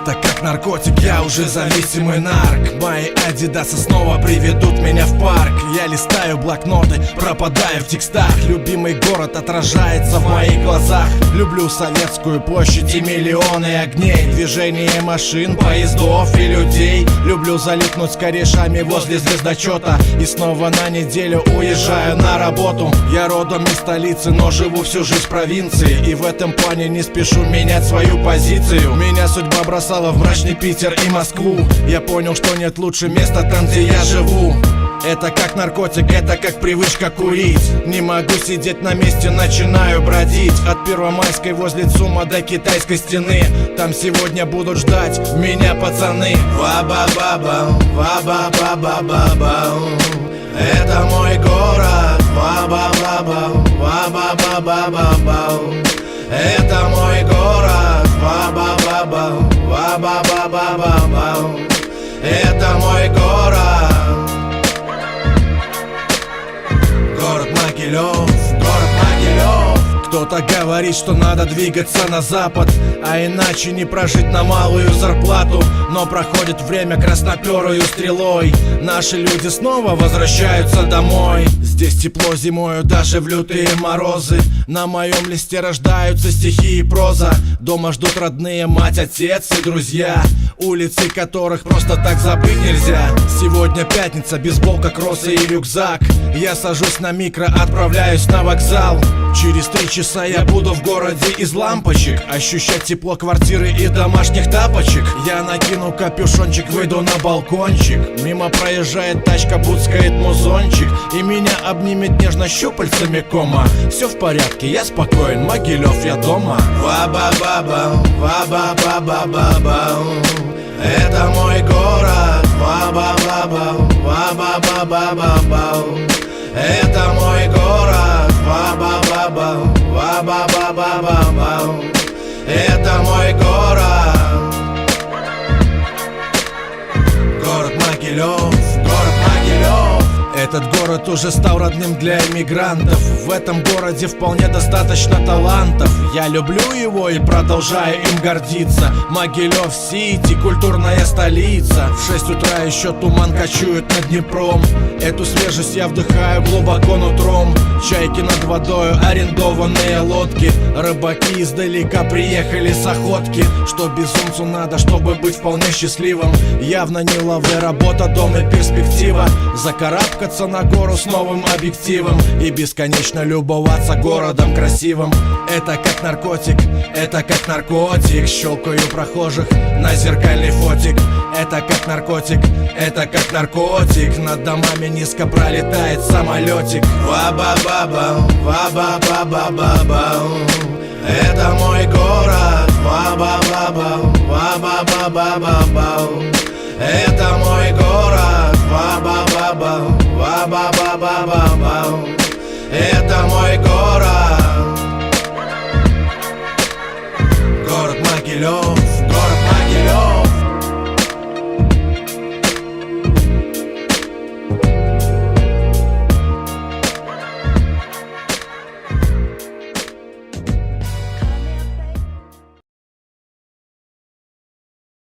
Это как наркотик, я уже зависимый нарк. Мои адидасы снова приведут меня в парк. Я листаю блокноты, пропадаю в текстах. Любимый город отражается в моих глазах. Люблю Советскую площадь и миллионы огней, движение машин, поездов и людей. Люблю залипнуть с корешами возле звездочета и снова на неделю уезжаю на работу. Я родом из столицы, но живу всю жизнь в провинции, и в этом плане не спешу менять свою позицию. Меня судьба бросала в мрачный Питер и Москву. Я понял, что нет лучше места там, где я живу. Это как наркотик, это как привычка курить. Не могу сидеть на месте, начинаю бродить. От Первомайской возле ЦУМа до Китайской стены. Там сегодня будут ждать меня пацаны. Ва-ба-ба-ба, ва-ба-ба-ба-ба-ба. Это мой город. Ва-ба-ба-ба, ва-ба-ба-ба-ба-ба. Это мой город. Ва-ба-ба-ба, ва-ба-ба-ба-ба-ба. Это мой город. Город Могилев, город Могилев. Кто-то говорит, что надо двигаться на запад, а иначе не прожить на малую зарплату. Но проходит время красноперую стрелой. Наши люди снова возвращаются домой. Здесь тепло зимою, даже в лютые морозы. На моем листе рождаются стихи и проза. Дома ждут родные, мать, отец и друзья, улицы которых просто так забыть нельзя. Сегодня пятница, бейсболка, кроссы и рюкзак. Я сажусь на микро, отправляюсь на вокзал. Через 3 часа я буду в городе из лампочек, ощущать тепло квартиры и домашних тапочек. Я накину капюшончик, выйду на балкончик. Мимо проезжает тачка, буцкает музончик, и меня обнимет нежно щупальцами кома. Все в порядке, я спокоен, Могилев, я дома. Ва-ба-ба-ба, ва-ба-ба-ба-ба-ба. Это мой город. Ва-ба-ба-ба, ва-ба-ба-ба-ба-ба. Это мой город. Ва-ба-ба-ба, ва-ба-ба-ба-ба-ба. Это мой город. Город Могилев, город Могилев. Этот город уже стал родным для эмигрантов. В этом городе вполне достаточно талантов. Я люблю его и продолжаю им гордиться. Могилев-Сити, культурная столица. В 6 утра еще туман кочует над Днепром. Эту свежесть я вдыхаю глубоко нутром. Чайки над водою, арендованные лодки. Рыбаки издалека приехали с охотки. Что безумцу надо, чтобы быть вполне счастливым? Явно не лавэ, работа, дом и перспектива. Закарабкаться на гору с новым объективом и бесконечно любоваться городом красивым. Это как наркотик, это как наркотик. Щелкаю прохожих на зеркальный фотик. Это как наркотик, это как наркотик. Над домами низко пролетает самолетик. Ва-ба-ба-ба, ва-ба-ба-ба-ба-ба. Это мой город. Ва-ба-ба-ба, ва-ба-ба-ба-ба-ба. Это мой город. Ва-ба-ба-ба, ва-ба-ба-ба-ба-ба. Это мой город.